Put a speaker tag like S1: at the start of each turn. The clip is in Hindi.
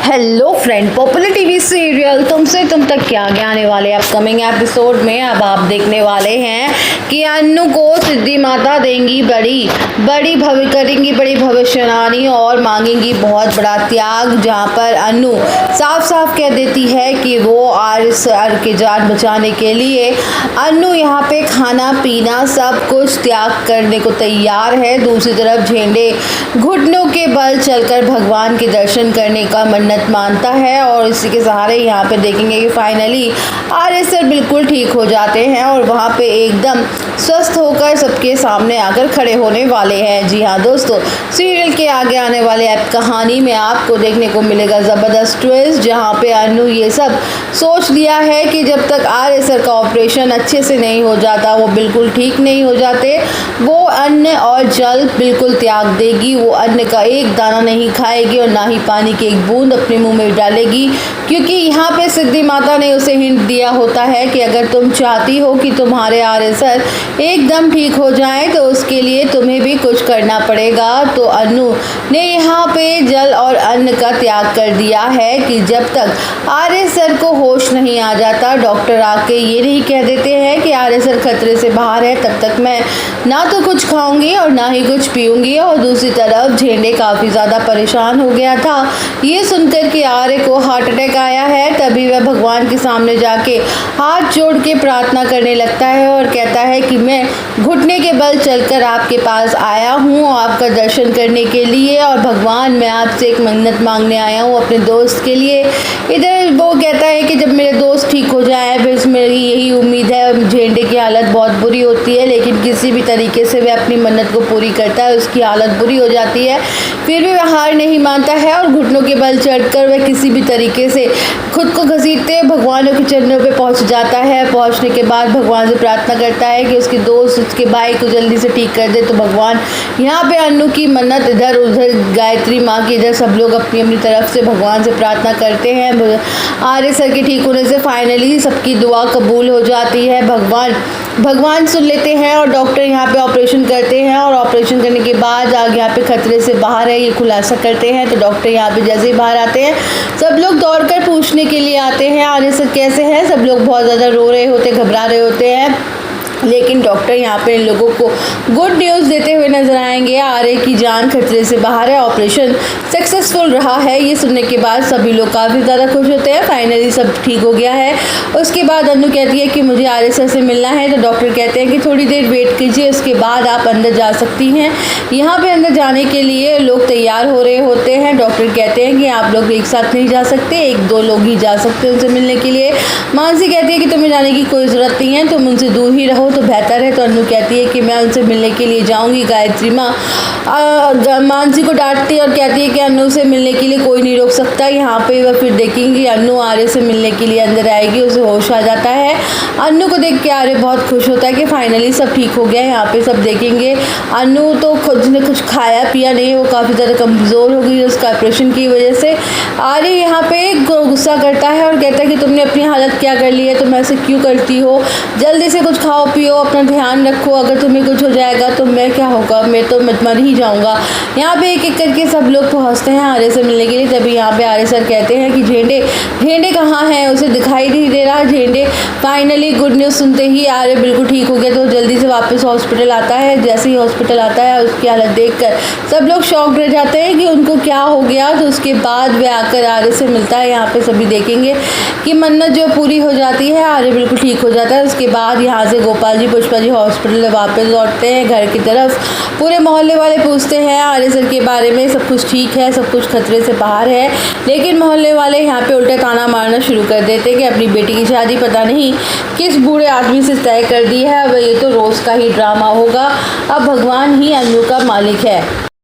S1: Hello friend, popular TV serial तुमसे तुम तक क्या आगे आने वाले अपकमिंग एपिसोड में अब आप देखने वाले हैं कि अन्नू को सिद्धि माता देंगी करेंगी बड़ी भविष्यवाणी और मांगेंगी बहुत बड़ा त्याग, जहां पर अन्नू साफ साफ कह देती है कि वो आर के जान बचाने के लिए अन्नू यहाँ पे खाना पीना सब कुछ त्याग करने को तैयार है। दूसरी तरफ झेंडे घुटनों के बल चलकर भगवान के दर्शन करने का मन्नत मानता है और इसी के सहारे यहाँ पे देखेंगे कि फाइनली आर्य सर बिल्कुल ठीक हो जाते हैं और वहाँ पे एकदम स्वस्थ होकर सबके सामने आकर खड़े होने वाले हैं। जी हाँ दोस्तों, सीरियल के आगे आने वाले कहानी में आपको देखने को मिलेगा ज़बरदस्त ट्विस्ट, जहाँ पे अन्नू ये सब सोच लिया है कि जब तक आर्य सर का ऑपरेशन अच्छे से नहीं हो जाता, वो बिल्कुल ठीक नहीं हो जाते, वो अन्न और जल बिल्कुल त्याग देगी। वो अन्न का एक दाना नहीं खाएगी और ना ही पानी की एक बूंद अपने मुंह में डालेगी, क्योंकि यहाँ पे सिद्धि माता ने उसे हिंट दिया होता है कि अगर तुम चाहती हो कि तुम्हारे आर्य सर एकदम ठीक हो जाएं तो उसके लिए तुम्हें भी कुछ करना पड़ेगा। तो अन्नू ने यहाँ पे जल और अन्न का त्याग कर दिया है कि जब तक आर्य सर को होश नहीं आ जाता, डॉक्टर आके ये नहीं कह देते हैं कि आर्य सर खतरे से बाहर है, तब तक मैं ना तो कुछ खाऊंगी और ना ही कुछ पीऊंगी। और दूसरी तरफ झेंडे काफ़ी ज़्यादा परेशान हो गया था ये सुनकर कि आर्य को हार्ट अटैक आया है। तभी वह भगवान के सामने जाके हाथ जोड़ के प्रार्थना करने लगता है और कहता है कि मैं घुटने के बल चलकर आपके पास आया हूँ आपका दर्शन करने के लिए, और भगवान मैं आपसे एक मन्नत मांगने आया हूँ अपने दोस्त के लिए। इधर वो कहता है कि जब मेरे दोस्त ठीक हो जाए, बस मेरी यही उम्मीद है। झेंडे की हालत बहुत बुरी होती है, लेकिन किसी भी तरीके से वह अपनी मन्नत को पूरी करता है, उसकी हालत बुरी हो जाती है, फिर भी वह हार नहीं मानता है और घुटनों के बल चढ़कर वह किसी भी तरीके से खुद को घसीटते भगवानों के चरणों पे पहुंच जाता है। पहुंचने के बाद भगवान से प्रार्थना करता है कि उसके दोस्त उसके भाई को जल्दी से ठीक कर दे। तो भगवान यहाँ पे अन्नू की मन्नत इधर उधर गायत्री माँ की इधर सब लोग अपनी अपनी तरफ से भगवान से प्रार्थना करते हैं। आर्य सर के ठीक होने से फाइनली सबकी दुआ कबूल हो जाती है। भगवान सुन लेते हैं और डॉक्टर यहाँ पे ऑपरेशन करते हैं और ऑपरेशन करने के बाद आगे यहाँ पे खतरे से बाहर है ये खुलासा करते हैं। तो डॉक्टर यहाँ पे जैसे ही बाहर आते हैं, सब लोग दौड़कर पूछने के लिए आते हैं आर्य सर कैसे हैं। सब लोग बहुत ज़्यादा रो रहे होते, घबरा रहे होते हैं, लेकिन डॉक्टर यहाँ पे इन लोगों को गुड न्यूज़ देते हुए नजर आएंगे। आर्य की जान खतरे से बाहर है, ऑपरेशन सक्सेसफुल रहा है। ये सुनने के बाद सभी लोग काफ़ी ज़्यादा खुश होते हैं, फाइनली सब ठीक हो गया है। उसके बाद अन्नू कहती है कि मुझे आर्य सर से मिलना है। तो डॉक्टर कहते हैं कि थोड़ी देर वेट कीजिए, उसके बाद आप अंदर जा सकती हैं। यहाँ पर अंदर जाने के लिए लोग तैयार हो रहे होते हैं। डॉक्टर कहते हैं कि आप लोग एक साथ नहीं जा सकते, एक दो लोग ही जा सकते हैं उनसे मिलने के लिए। मानसी कहती है कि तुम्हें जाने की कोई ज़रूरत नहीं है, तुम उनसे दूर ही रहो तो बेहतर है। तो अन्नू कहती है कि मैं उनसे मिलने के लिए जाऊंगी। गायत्री माँ मानसी को डांटती है और कहती है कि अन्नू से मिलने के लिए कोई नहीं रोक सकता। यहाँ पे वह फिर देखेंगी अन्नू आर्य से मिलने के लिए अंदर आएगी, उसे होश आ जाता है। अन्नू को देख के आर्य बहुत खुश होता है कि फाइनली सब ठीक हो गया है। यहाँ पे सब देखेंगे अन्नू तो खुद ने कुछ खाया पिया नहीं, वो काफ़ी ज़्यादा कमज़ोर हो गई उसका ऑपरेशन की वजह से। आर्य यहाँ पे गुस्सा करता है और कहता है कि तुमने अपनी हालत क्या कर ली है, तुम ऐसे क्यों करती हो, जल्दी से कुछ खाओ पियो, अपना ध्यान रखो, अगर तुम्हें कुछ हो जाएगा तो मैं क्या होगा, मैं तो मर ही जाऊंगा। यहाँ पे एक एक करके सब लोग पहुँचते हैं आर्य से मिलने के लिए। तभी यहाँ पे आर्य सर कहते हैं कि झेंडे कहाँ है, उसे दिखाई नहीं दे रहा। झेंडे फाइनली गुड न्यूज़ सुनते ही आर्य बिल्कुल ठीक हो गया, तो जल्दी से वापस हॉस्पिटल आता है। जैसे ही हॉस्पिटल आता है उसकी हालत देखकर सब लोग शॉक रह जाते हैं कि उनको क्या हो गया। तो उसके बाद वह आकर आर्य से मिलता है। यहाँ पे सभी देखेंगे कि मन्नत जो पूरी हो जाती है, आर्य बिल्कुल ठीक हो जाता है। उसके बाद यहाँ से गोपाल जी पुष्पा जी हॉस्पिटल वापस लौटते हैं घर की तरफ। पूरे मोहल्ले वाले पूछते हैं आर्य सर के बारे में, सब कुछ ठीक है, सब कुछ खतरे से बाहर है, लेकिन मोहल्ले वाले यहाँ पे उल्टा ताना मारना शुरू कर देते कि अपनी बेटी की शादी पता नहीं किस बूढ़े आदमी से तय कर दी है, अब ये तो रोज़ का ही ड्रामा होगा, अब भगवान ही अन्नू का मालिक है।